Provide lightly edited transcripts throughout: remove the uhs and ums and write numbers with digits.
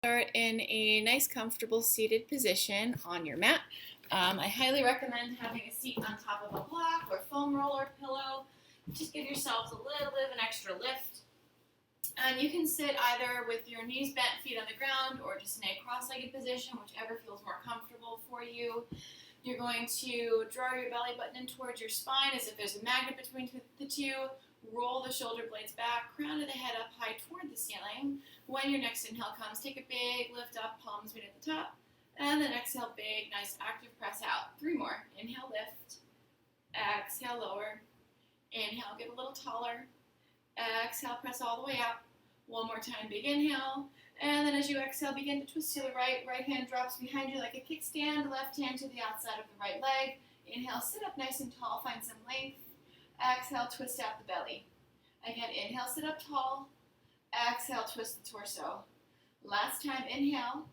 Start in a nice comfortable seated position on your mat. I highly recommend having a seat on top of a block or foam roll or pillow. Just give yourselves a little bit of an extra lift. And you can sit either with your knees bent, feet on the ground, or just in a cross-legged position, whichever feels more comfortable for you. You're going to draw your belly button in towards your spine as if there's a magnet between the two. Roll the shoulder blades back, crown of the head up high toward the ceiling. When your next inhale comes, take a big lift up, palms meet at the top. And then exhale, big, nice active press out. 3 more. Inhale, lift. Exhale, lower. Inhale, get a little taller. Exhale, press all the way out. 1 more time, big inhale. And then as you exhale, begin to twist to the right. Right hand drops behind you like a kickstand. Left hand to the outside of the right leg. Inhale, sit up nice and tall, find some length. Exhale, twist out the belly. Again, inhale, sit up tall. Exhale, twist the torso. Last time, inhale.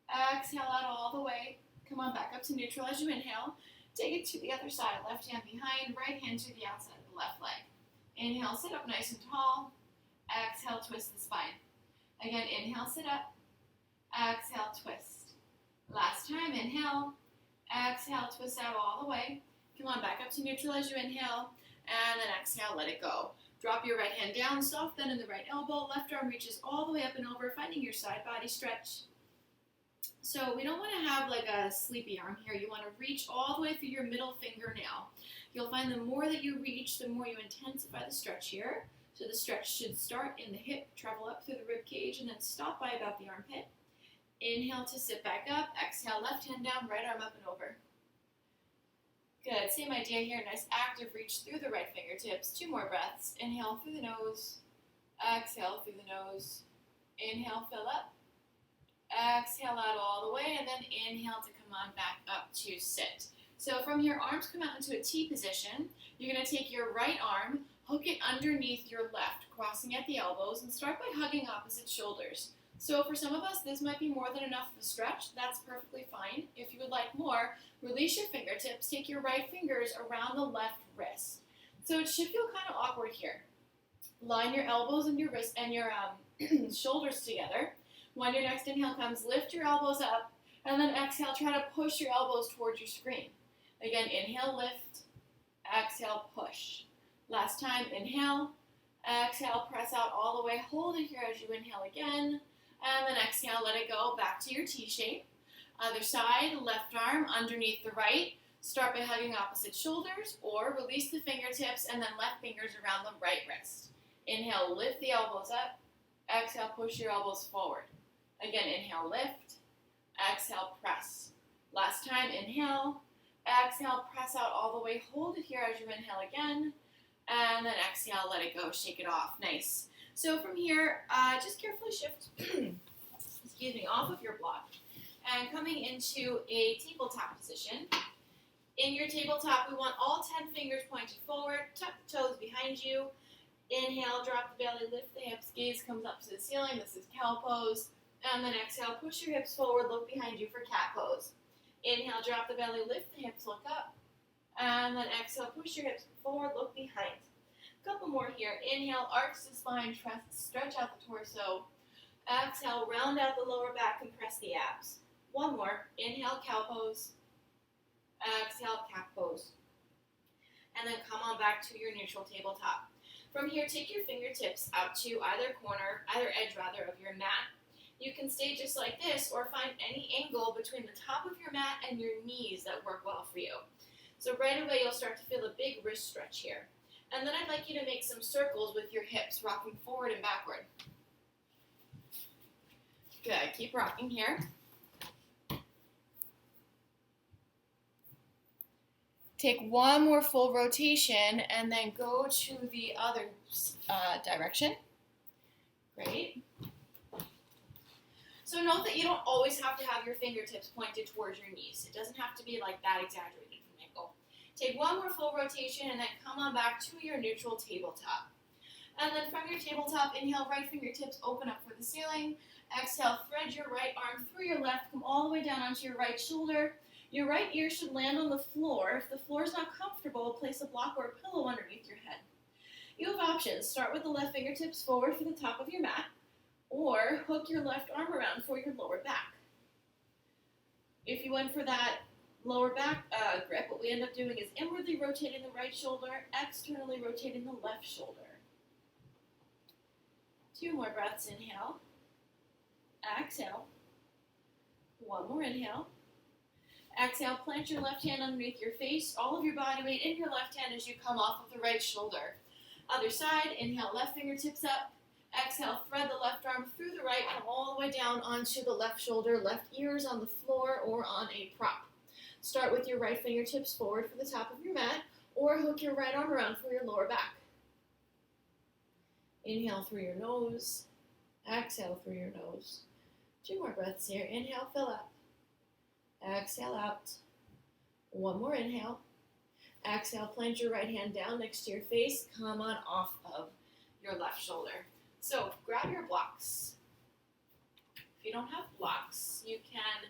Exhale out all the way. Come on, back up to neutral as you inhale. Take it to the other side. Left hand behind, right hand to the outside of the left leg. Inhale, sit up nice and tall. Exhale, twist the spine. Again, inhale, sit up. Exhale, twist. Last time, inhale. Exhale, twist out all the way. Come on, back up to neutral as you inhale. And then exhale, let it go. Drop your right hand down, soft bend in the right elbow. Left arm reaches all the way up and over, finding your side body stretch. So we don't want to have like a sleepy arm here. You want to reach all the way through your middle fingernail. You'll find the more that you reach, the more you intensify the stretch here. So the stretch should start in the hip, travel up through the rib cage, and then stop by about the armpit. Inhale to sit back up. Exhale, left hand down, right arm up and over. Good, same idea here, nice active reach through the right fingertips. 2 more breaths. Inhale through the nose, exhale through the nose. Inhale, fill up. Exhale out all the way, and then inhale to come on back up to sit. So from here, arms come out into a T position. You're going to take your right arm, hook it underneath your left, crossing at the elbows, and start by hugging opposite shoulders. So for some of us, this might be more than enough of a stretch. That's perfectly fine. If you would like more, release your fingertips. Take your right fingers around the left wrist. So it should feel kind of awkward here. Line your elbows and your wrist and your shoulders together. When your next inhale comes, lift your elbows up, and then exhale, try to push your elbows towards your screen. Again, inhale, lift. Exhale, push. Last time, inhale. Exhale, press out all the way. Hold it here as you inhale again. And then exhale, let it go back to your T shape. Other side, left arm underneath the right. Start by hugging opposite shoulders, or release the fingertips and then left fingers around the right wrist. Inhale, lift the elbows up. Exhale, push your elbows forward. Again, inhale, lift. Exhale, press. Last time, inhale. Exhale, press out all the way. Hold it here as you inhale again. And then exhale, let it go, shake it off. Nice. So from here, just carefully shift, off of your block and coming into a tabletop position. In your tabletop, we want all 10 fingers pointed forward, tuck the toes behind you. Inhale, drop the belly, lift the hips, gaze comes up to the ceiling. This is cow pose. And then exhale, push your hips forward, look behind you for cat pose. Inhale, drop the belly, lift the hips, look up. And then exhale, push your hips forward, look behind. Couple more here. Inhale, arch the spine, stretch out the torso. Exhale, round out the lower back and press the abs. 1 more. Inhale, cow pose. Exhale, cat pose. And then come on back to your neutral tabletop. From here, take your fingertips out to either edge of your mat. You can stay just like this or find any angle between the top of your mat and your knees that work well for you. So right away, you'll start to feel a big wrist stretch here. And then I'd like you to make some circles with your hips, rocking forward and backward. Good, keep rocking here. Take 1 more full rotation and then go to the other direction. Great. So note that you don't always have to have your fingertips pointed towards your knees. It doesn't have to be like that exaggerated. Take 1 more full rotation and then come on back to your neutral tabletop. And then from your tabletop, inhale, right fingertips open up for the ceiling. Exhale, thread your right arm through your left, come all the way down onto your right shoulder. Your right ear should land on the floor. If the floor is not comfortable, place a block or a pillow underneath your head. You have options. Start with the left fingertips forward for the top of your mat, Or hook your left arm around for your lower back. If you went for that lower back grip, what we end up doing is inwardly rotating the right shoulder, externally rotating the left shoulder. 2 more breaths, inhale. Exhale. 1 more inhale. Exhale, plant your left hand underneath your face, all of your body weight in your left hand as you come off of the right shoulder. Other side, inhale, left fingertips up. Exhale, thread the left arm through the right, come all the way down onto the left shoulder, left ears on the floor or on a prop. Start with your right fingertips forward for the top of your mat, or hook your right arm around for your lower back. Inhale through your nose. Exhale through your nose. 2 more breaths here. Inhale, fill up. Exhale out. 1 more inhale. Exhale, plant your right hand down next to your face. Come on off of your left shoulder. So grab your blocks. If you don't have blocks, you can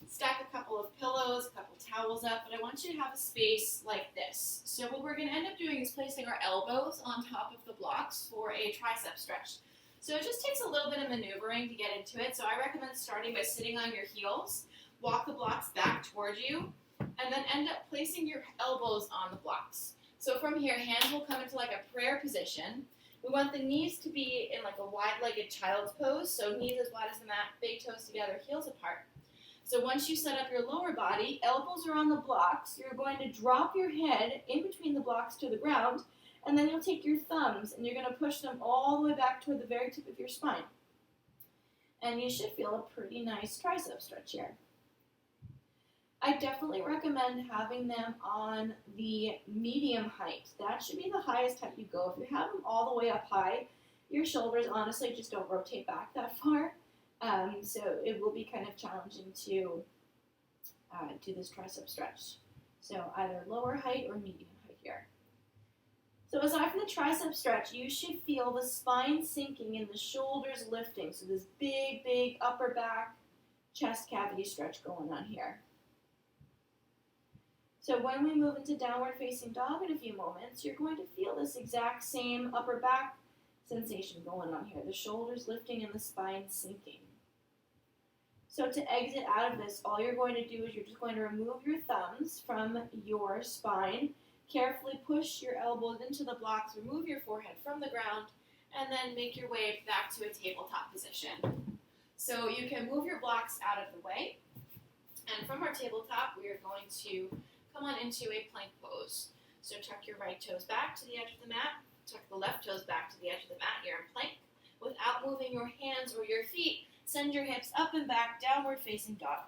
stack a couple of pillows, a couple towels up, but I want you to have a space like this. So what we're going to end up doing is placing our elbows on top of the blocks for a tricep stretch. So it just takes a little bit of maneuvering to get into it. So I recommend starting by sitting on your heels, walk the blocks back toward you, and then end up placing your elbows on the blocks. So from here, hands will come into like a prayer position. We want the knees to be in like a wide-legged child's pose, so knees as wide as the mat, big toes together, heels apart. So once you set up your lower body, elbows are on the blocks, you're going to drop your head in between the blocks to the ground, and then you'll take your thumbs and you're going to push them all the way back toward the very tip of your spine. And you should feel a pretty nice tricep stretch here. I definitely recommend having them on the medium height. That should be the highest height you go. If you have them all the way up high, your shoulders honestly just don't rotate back that far. So it will be kind of challenging to do this tricep stretch. So either lower height or medium height here. So aside from the tricep stretch, you should feel the spine sinking and the shoulders lifting. So this big, big upper back, chest cavity stretch going on here. So when we move into downward facing dog in a few moments, you're going to feel this exact same upper back sensation going on here. The shoulders lifting and the spine sinking. So to exit out of this, all you're going to do is you're just going to remove your thumbs from your spine, carefully push your elbows into the blocks, remove your forehead from the ground, and then make your way back to a tabletop position. So you can move your blocks out of the way, and from our tabletop, we are going to come on into a plank pose. So tuck your right toes back to the edge of the mat, tuck the left toes back to the edge of the mat, you're in plank. Without moving your hands or your feet, send your hips up and back, downward facing dog.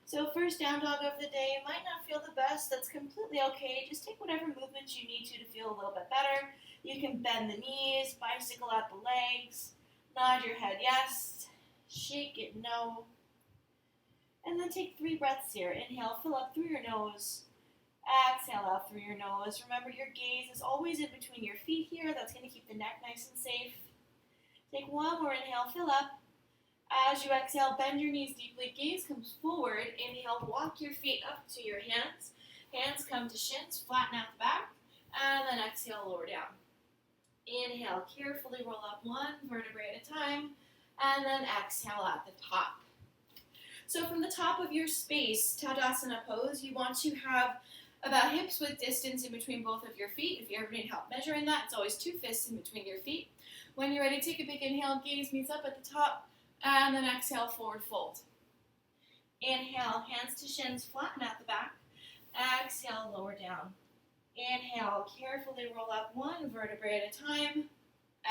So first down dog of the day, might not feel the best, that's completely okay. Just take whatever movements you need to feel a little bit better. You can bend the knees, bicycle out the legs, nod your head yes, shake it no. And then take 3 breaths here. Inhale, fill up through your nose. Exhale out through your nose. Remember, your gaze is always in between your feet here. That's going to keep the neck nice and safe. Take 1 more inhale, fill up. As you exhale, bend your knees deeply. Gaze comes forward. Inhale, walk your feet up to your hands. Hands come to shins, flatten out the back. And then exhale, lower down. Inhale, carefully roll up 1 vertebrae at a time. And then exhale at the top. So from the top of your space, Tadasana pose, you want to have about hips width distance in between both of your feet. If you ever need help measuring that, it's always 2 fists in between your feet. When you're ready, take a big inhale, gaze meets up at the top, and then exhale, forward fold. Inhale, hands to shins, flatten out the back. Exhale, lower down. Inhale, carefully roll up 1 vertebrae at a time.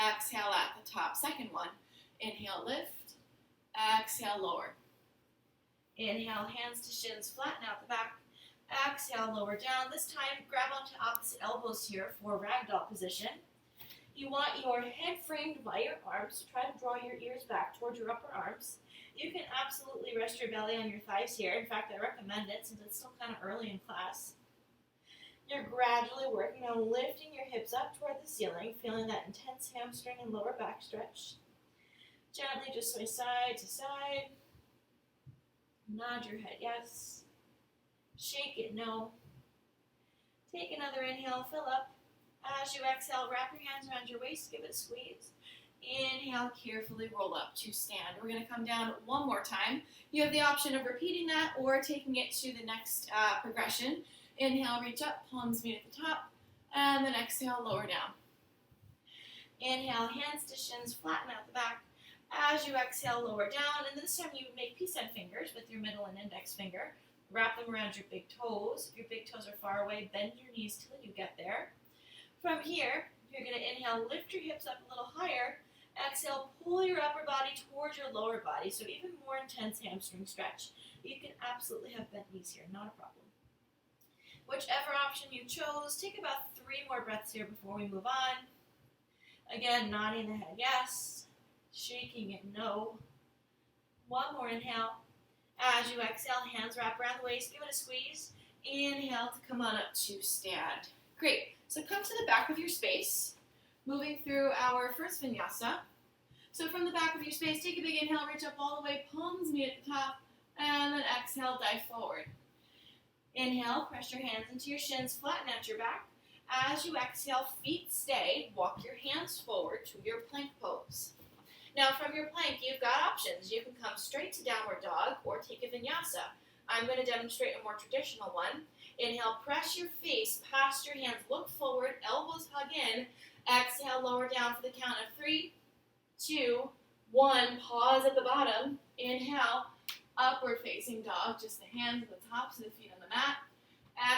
Exhale at the top, second one. Inhale, lift. Exhale, lower. Inhale, hands to shins, flatten out the back. Exhale, lower down. This time, grab onto opposite elbows here for ragdoll position. You want your head framed by your arms, so try to draw your ears back towards your upper arms. You can absolutely rest your belly on your thighs here. In fact, I recommend it since it's still kind of early in class. You're gradually working on lifting your hips up toward the ceiling, feeling that intense hamstring and lower back stretch. Gently just sway side to side. Nod your head yes. Shake it no. Take another inhale, fill up. As you exhale, wrap your hands around your waist, give it a squeeze. Inhale, carefully roll up to stand. We're going to come down one more time. You have the option of repeating that or taking it to the next progression. Inhale, reach up, palms meet at the top, and then exhale, lower down. Inhale, hands to shins, flatten out the back. As you exhale, lower down, and this time you make peace sign fingers with your middle and index finger. Wrap them around your big toes. If your big toes are far away, bend your knees till you get there. From here, you're going to inhale, lift your hips up a little higher. Exhale, pull your upper body towards your lower body, so even more intense hamstring stretch. You can absolutely have bent knees here, not a problem. Whichever option you chose, take about 3 more breaths here before we move on. Again, nodding the head yes, shaking it no. One more inhale. As you exhale, hands wrap around the waist, give it a squeeze. Inhale to come on up to stand. Great, so come to the back of your space, moving through our first vinyasa. So from the back of your space, take a big inhale, reach up all the way, palms meet at the top, and then exhale, dive forward. Inhale, press your hands into your shins, flatten out your back. As you exhale, feet stay, walk your hands forward to your plank pose. Now from your plank, you've got options. You can come straight to downward dog or take a vinyasa. I'm going to demonstrate a more traditional one. Inhale, press your face past your hands, look forward, elbows hug in. Exhale, lower down for the count of 3, 2, 1. Pause at the bottom. Inhale, upward facing dog, just the hands at the tops of the feet on the mat.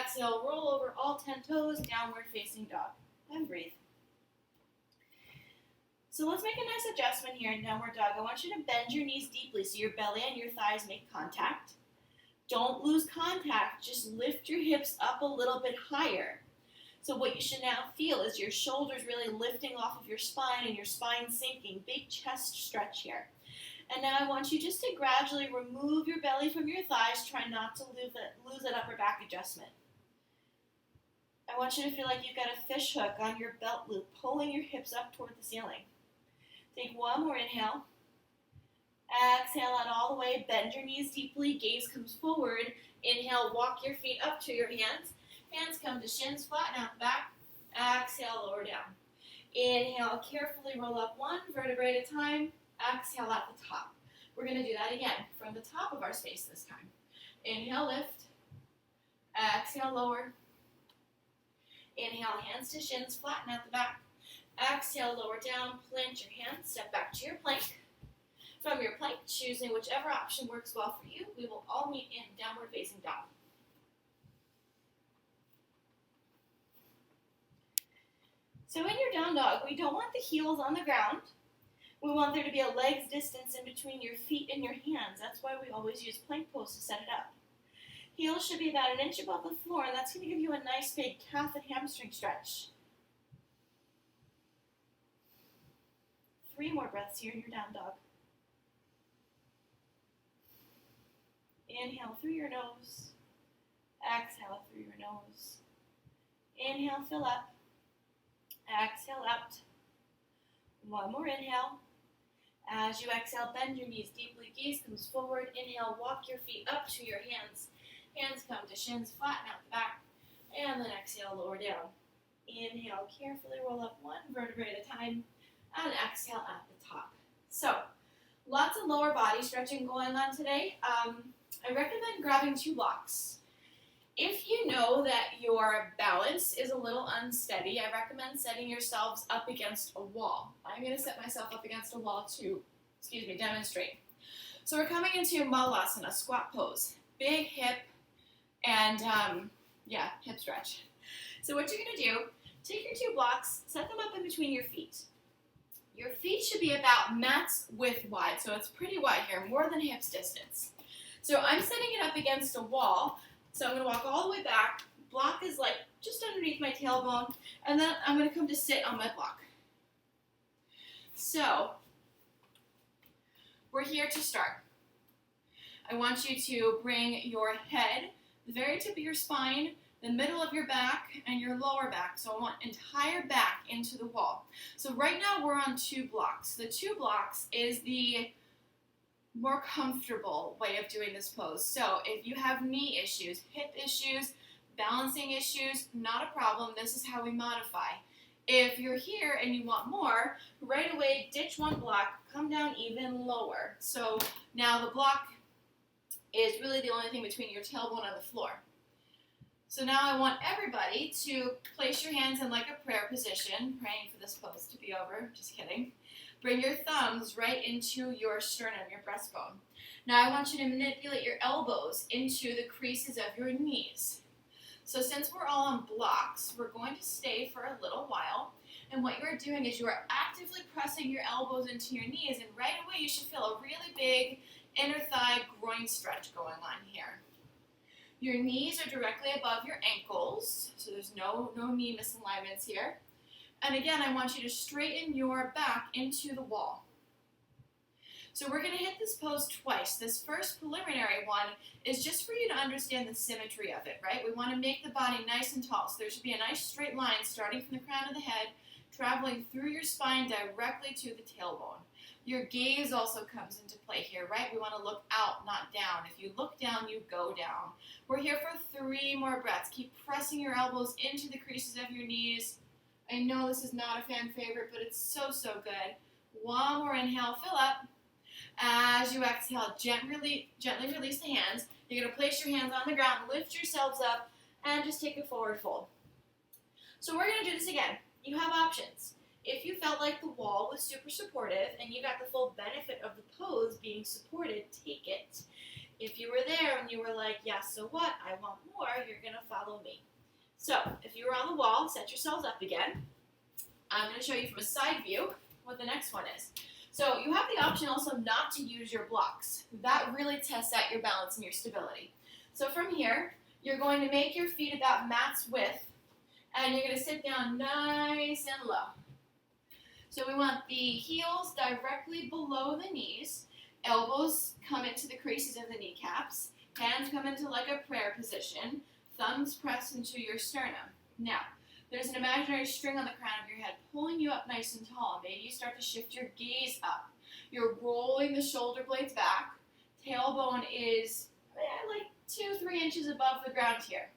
Exhale, roll over all 10 toes, downward facing dog. And breathe. So let's make a nice adjustment here in downward dog. I want you to bend your knees deeply so your belly and your thighs make contact. Don't lose contact, just lift your hips up a little bit higher. So what you should now feel is your shoulders really lifting off of your spine and your spine sinking. Big chest stretch here. And now I want you just to gradually remove your belly from your thighs. Try not to lose that upper back adjustment. I want you to feel like you've got a fish hook on your belt loop, pulling your hips up toward the ceiling. Take one more inhale. Exhale out all the way. Bend your knees deeply. Gaze comes forward. Inhale, walk your feet up to your hands. Hands come to shins, flatten out the back. Exhale, lower down. Inhale, carefully roll up 1 vertebrae at a time. Exhale at the top. We're going to do that again from the top of our space this time. Inhale, lift. Exhale, lower. Inhale, hands to shins, flatten out the back. Exhale, lower down, plant your hands, step back to your plank. From your plank, choosing whichever option works well for you, we will all meet in downward facing dog. So in your down dog, we don't want the heels on the ground. We want there to be a leg's distance in between your feet and your hands. That's why we always use plank pose to set it up. Heels should be about 1 inch above the floor, and that's going to give you a nice big calf and hamstring stretch. 3 more breaths here in your down dog. Inhale through your nose. Exhale through your nose. Inhale, fill up. Exhale out. 1 more inhale. As you exhale, bend your knees deeply. Gaze comes forward. Inhale, walk your feet up to your hands. Hands come to shins, flatten out the back. And then exhale, lower down. Inhale, carefully roll up 1 vertebrae at a time. And exhale at the top. So, lots of lower body stretching going on today. I recommend grabbing 2 blocks. If you know that your balance is a little unsteady, I recommend setting yourselves up against a wall. I'm going to set myself up against a wall to, demonstrate. So we're coming into Malasana, squat pose. Big hip and, hip stretch. So what you're going to do, take your 2 blocks, set them up in between your feet. Your feet should be about mat's width wide, so it's pretty wide here, more than hips distance. So I'm setting it up against a wall. So I'm going to walk all the way back. Block is like just underneath my tailbone. And then I'm going to come to sit on my block. So we're here to start. I want you to bring your head, the very tip of your spine, the middle of your back, and your lower back. So I want entire back into the wall. So right now we're on 2 blocks. The 2 blocks is the more comfortable way of doing this pose. So if you have knee issues, hip issues, balancing issues, not a problem. This is how we modify. If you're here and you want more, right away ditch one block, come down even lower. So now the block is really the only thing between your tailbone and the floor. So now I want everybody to place your hands in like a prayer position, praying for this pose to be over, just kidding. Bring your thumbs right into your sternum, your breastbone. Now I want you to manipulate your elbows into the creases of your knees. So since we're all on blocks, we're going to stay for a little while. And what you are doing is you are actively pressing your elbows into your knees, and right away you should feel a really big inner thigh groin stretch going on here. Your knees are directly above your ankles, so there's no knee misalignments here. And again, I want you to straighten your back into the wall. So we're going to hit this pose twice. This first preliminary one is just for you to understand the symmetry of it, right? We want to make the body nice and tall. So there should be a nice straight line starting from the crown of the head, traveling through your spine directly to the tailbone. Your gaze also comes into play here, right? We want to look out, not down. If you look down, you go down. We're here for 3 more breaths. Keep pressing your elbows into the creases of your knees. I know this is not a fan favorite, but it's so, so good. One more inhale, fill up. As you exhale, gently release the hands. You're going to place your hands on the ground, lift yourselves up, and just take a forward fold. So we're going to do this again. You have options. If you felt like the wall was super supportive and you got the full benefit of the pose being supported, take it. If you were there and you were like, yeah, so what? I want more, you're going to follow me. So if you were on the wall, set yourselves up again. I'm going to show you from a side view what the next one is. So you have the option also not to use your blocks. That really tests out your balance and your stability. So from here, you're going to make your feet about mat's width, and you're going to sit down nice and low. So we want the heels directly below the knees, elbows come into the creases of the kneecaps, hands come into like a prayer position, thumbs press into your sternum. Now, there's an imaginary string on the crown of your head pulling you up nice and tall. Maybe you start to shift your gaze up. You're rolling the shoulder blades back. Tailbone is like 2-3 inches above the ground here.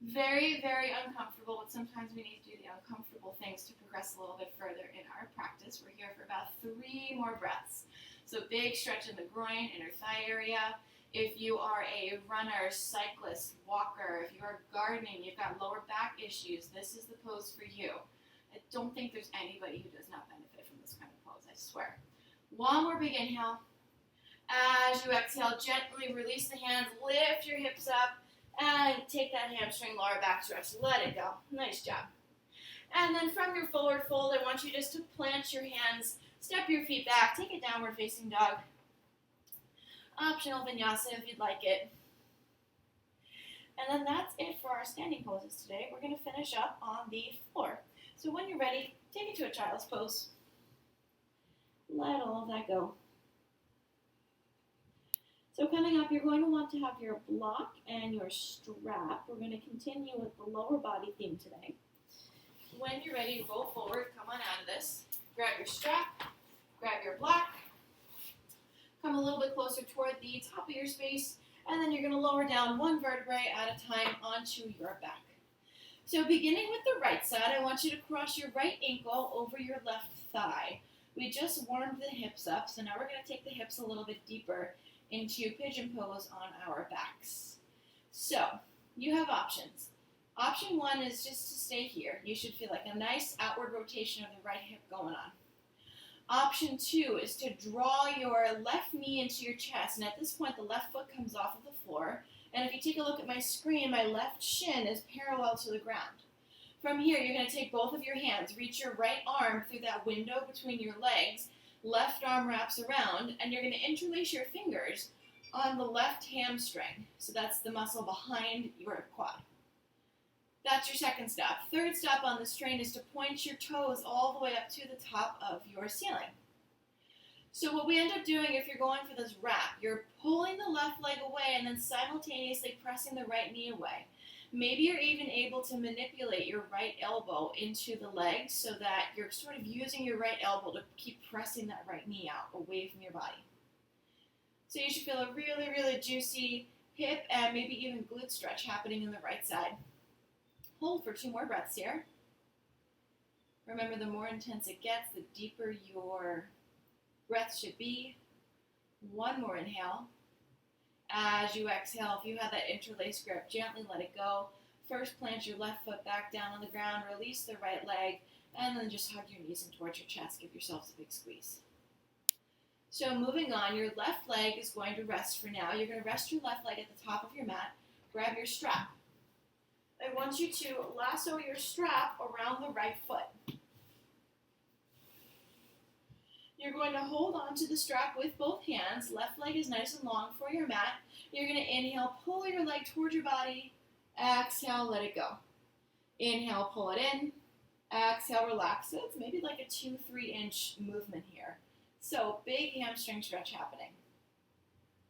Very, very uncomfortable, but sometimes we need to do the uncomfortable things to progress a little bit further in our practice. We're here for about 3 more breaths. So big stretch in the groin, inner thigh area. If you are a runner, cyclist, walker, if you are gardening, you've got lower back issues, this is the pose for you. I don't think there's anybody who does not benefit from this kind of pose, I swear. One more big inhale. As you exhale, gently release the hands, lift your hips up, and take that hamstring lower back stretch. Let it go. Nice job. And then from your forward fold, I want you just to plant your hands, step your feet back, take a downward facing dog. Optional vinyasa if you'd like it. And then that's it for our standing poses today. We're going to finish up on the floor. So when you're ready, take it to a child's pose. Let all of that go. So coming up, you're going to want to have your block and your strap. We're going to continue with the lower body theme today. When you're ready, roll forward, come on out of this. Grab your strap, grab your block, come a little bit closer toward the top of your space, and then you're going to lower down 1 vertebrae at a time onto your back. So beginning with the right side, I want you to cross your right ankle over your left thigh. We just warmed the hips up, so now we're going to take the hips a little bit deeper into pigeon pose on our backs. So you have options. Option 1 is just to stay here. You should feel like a nice outward rotation of the right hip going on. Option 2 is to draw your left knee into your chest, and at this point the left foot comes off of the floor, and if you take a look at my screen, my left shin is parallel to the ground. From here, you're going to take both of your hands, reach your right arm through that window between your legs, left arm wraps around, and you're going to interlace your fingers on the left hamstring. So that's the muscle behind your quad. That's your second step. Third step on the strain is to point your toes all the way up to the top of your ceiling. So what we end up doing if you're going for this wrap, you're pulling the left leg away and then simultaneously pressing the right knee away. Maybe you're even able to manipulate your right elbow into the leg so that you're sort of using your right elbow to keep pressing that right knee out away from your body. So you should feel a really, really juicy hip and maybe even glute stretch happening in the right side. Hold for 2 more breaths here. Remember, the more intense it gets, the deeper your breath should be. One more inhale. As you exhale, if you have that interlace grip, gently let it go. First, plant your left foot back down on the ground, release the right leg, and then just hug your knees in towards your chest. Give yourselves a big squeeze. So moving on, your left leg is going to rest for now. You're going to rest your left leg at the top of your mat. Grab your strap. I want you to lasso your strap around the right foot. You're going to hold on to the strap with both hands. Left leg is nice and long for your mat. You're going to inhale, pull your leg towards your body. Exhale, let it go. Inhale, pull it in. Exhale, relax it. It's maybe like a 2-3 inch movement here. So big hamstring stretch happening.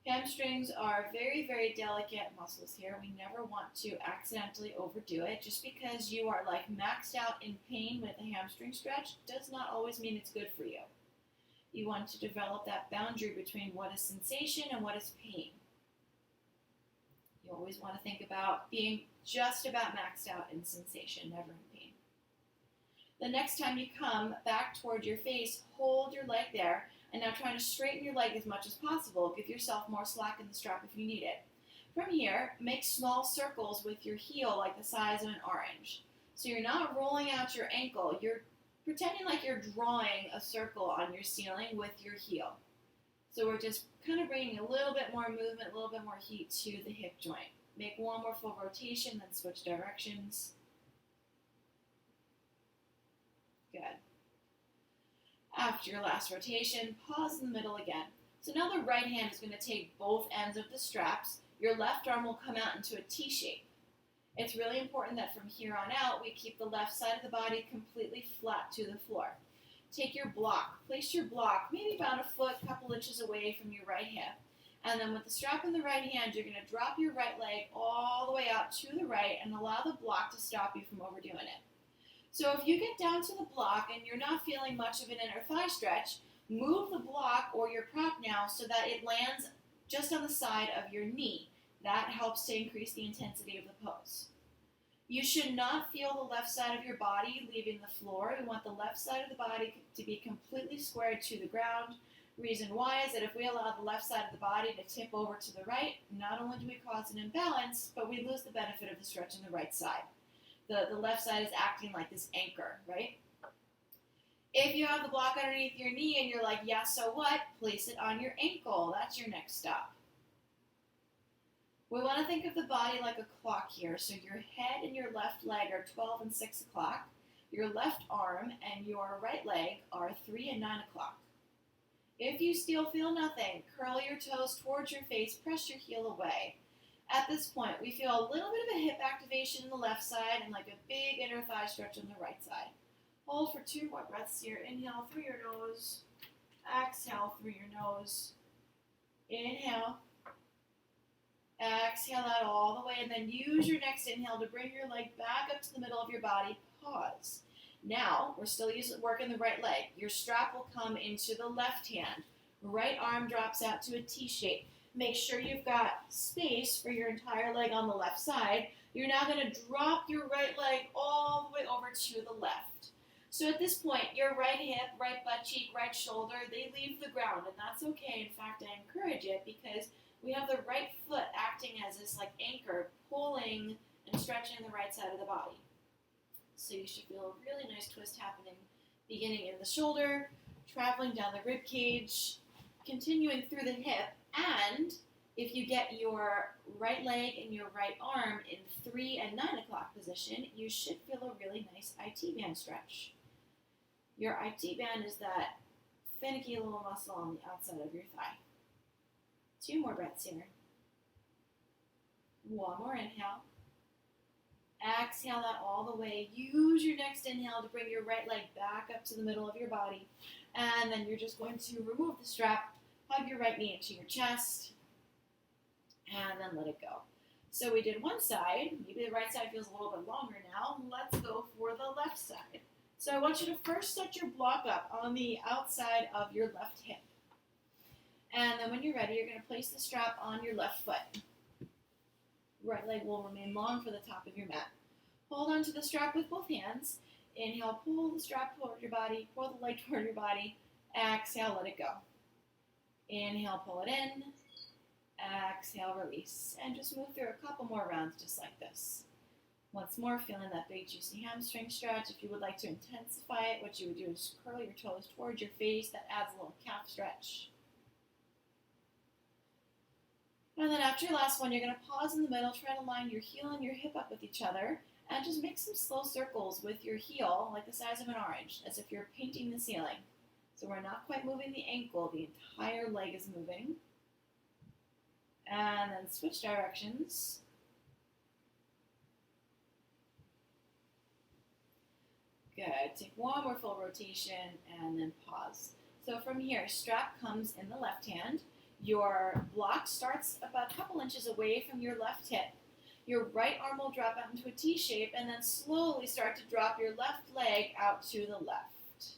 Hamstrings are very, very delicate muscles here. We never want to accidentally overdo it. Just because you are like maxed out in pain with a hamstring stretch does not always mean it's good for you. You want to develop that boundary between what is sensation and what is pain. You always want to think about being just about maxed out in sensation, never in pain. The next time you come back toward your face, hold your leg there, and now try to straighten your leg as much as possible. Give yourself more slack in the strap if you need it. From here, make small circles with your heel like the size of an orange. So you're not rolling out your ankle, you're pretending like you're drawing a circle on your ceiling with your heel. So we're just kind of bringing a little bit more movement, a little bit more heat to the hip joint. Make one more full rotation, then switch directions. Good. After your last rotation, pause in the middle again. So now the right hand is going to take both ends of the straps. Your left arm will come out into a T shape. It's really important that from here on out, we keep the left side of the body completely flat to the floor. Take your block. Place your block maybe about a foot, couple inches away from your right hip. And then with the strap in the right hand, you're going to drop your right leg all the way out to the right and allow the block to stop you from overdoing it. So if you get down to the block and you're not feeling much of an inner thigh stretch, move the block or your prop now so that it lands just on the side of your knee. That helps to increase the intensity of the pose. You should not feel the left side of your body leaving the floor. We want the left side of the body to be completely squared to the ground. Reason why is that if we allow the left side of the body to tip over to the right, not only do we cause an imbalance, but we lose the benefit of the stretch on the right side. The left side is acting like this anchor, right? If you have the block underneath your knee and you're like, yeah, so what? Place it on your ankle. That's your next stop. We want to think of the body like a clock here. So your head and your left leg are 12 and 6 o'clock. Your left arm and your right leg are 3 and 9 o'clock. If you still feel nothing, curl your toes towards your face, press your heel away. At this point, we feel a little bit of a hip activation in the left side and like a big inner thigh stretch on the right side. Hold for 2 more breaths here. Inhale through your nose. Exhale through your nose. Inhale. Exhale out all the way, and then use your next inhale to bring your leg back up to the middle of your body. Pause. Now, we're still working the right leg. Your strap will come into the left hand. Right arm drops out to a T shape. Make sure you've got space for your entire leg on the left side. You're now going to drop your right leg all the way over to the left. So at this point, your right hip, right butt cheek, right shoulder, they leave the ground, and that's okay. In fact, I encourage it because we have the right foot acting as this like anchor, pulling and stretching the right side of the body. So you should feel a really nice twist happening, beginning in the shoulder, traveling down the rib cage, continuing through the hip, and if you get your right leg and your right arm in 3 and 9 o'clock position, you should feel a really nice IT band stretch. Your IT band is that finicky little muscle on the outside of your thigh. 2 more breaths here. 1 more inhale. Exhale that all the way. Use your next inhale to bring your right leg back up to the middle of your body. And then you're just going to remove the strap, hug your right knee into your chest, and then let it go. So we did one side. Maybe the right side feels a little bit longer now. Let's go for the left side. So I want you to first set your block up on the outside of your left hip. And then when you're ready, you're going to place the strap on your left foot. Right leg will remain long for the top of your mat. Hold on to the strap with both hands. Inhale, pull the strap toward your body, pull the leg toward your body. Exhale, let it go. Inhale, pull it in. Exhale, release. And just move through a couple more rounds just like this. Once more, feeling that big juicy hamstring stretch. If you would like to intensify it, what you would do is curl your toes towards your face. That adds a little calf stretch. And then after your last one, you're going to pause in the middle, try to line your heel and your hip up with each other, and just make some slow circles with your heel, like the size of an orange, as if you're painting the ceiling. So we're not quite moving the ankle, the entire leg is moving. And then switch directions. Good. Take one more full rotation and then pause. So from here, strap comes in the left hand. Your block starts about a couple inches away from your left hip. Your right arm will drop out into a T shape and then slowly start to drop your left leg out to the left.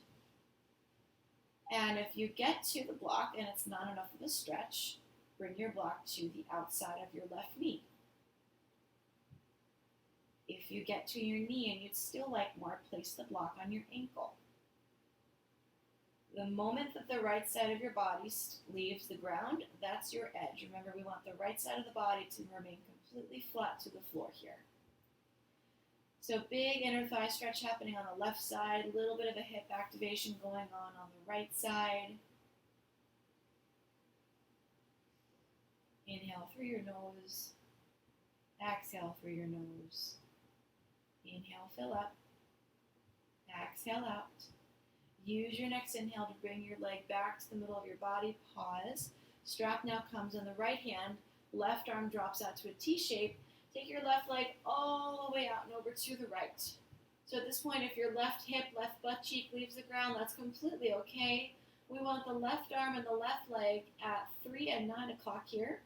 And if you get to the block and it's not enough of a stretch, bring your block to the outside of your left knee. If you get to your knee and you'd still like more, place the block on your ankle. The moment that the right side of your body leaves the ground, that's your edge. Remember, we want the right side of the body to remain completely flat to the floor here. So big inner thigh stretch happening on the left side, a little bit of a hip activation going on the right side. Inhale through your nose. Exhale through your nose. Inhale, fill up. Exhale out. Use your next inhale to bring your leg back to the middle of your body. Pause. Strap now comes on the right hand. Left arm drops out to a T shape. Take your left leg all the way out and over to the right. So at this point, if your left hip, left butt cheek leaves the ground, that's completely okay. We want the left arm and the left leg at 3 and 9 o'clock here.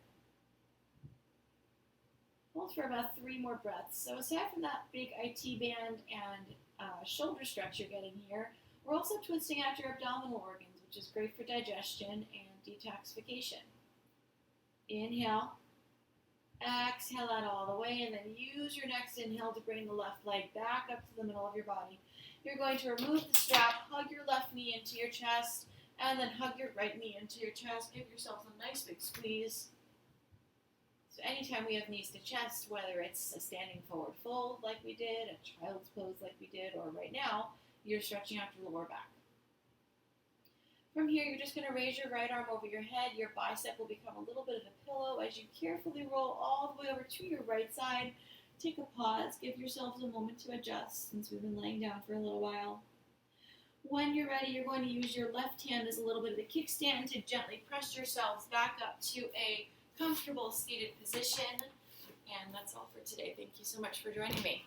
Hold for about 3 more breaths. So aside from that big IT band and shoulder stretch you're getting here, we're also twisting out your abdominal organs, which is great for digestion and detoxification. Inhale. Exhale out all the way, and then use your next inhale to bring the left leg back up to the middle of your body. You're going to remove the strap, hug your left knee into your chest, and then hug your right knee into your chest. Give yourself a nice big squeeze. So anytime we have knees to chest, whether it's a standing forward fold like we did, a child's pose like we did, or right now, you're stretching out your lower back. From here, you're just going to raise your right arm over your head. Your bicep will become a little bit of a pillow as you carefully roll all the way over to your right side. Take a pause. Give yourselves a moment to adjust since we've been laying down for a little while. When you're ready, you're going to use your left hand as a little bit of a kickstand to gently press yourselves back up to a comfortable seated position. And that's all for today. Thank you so much for joining me.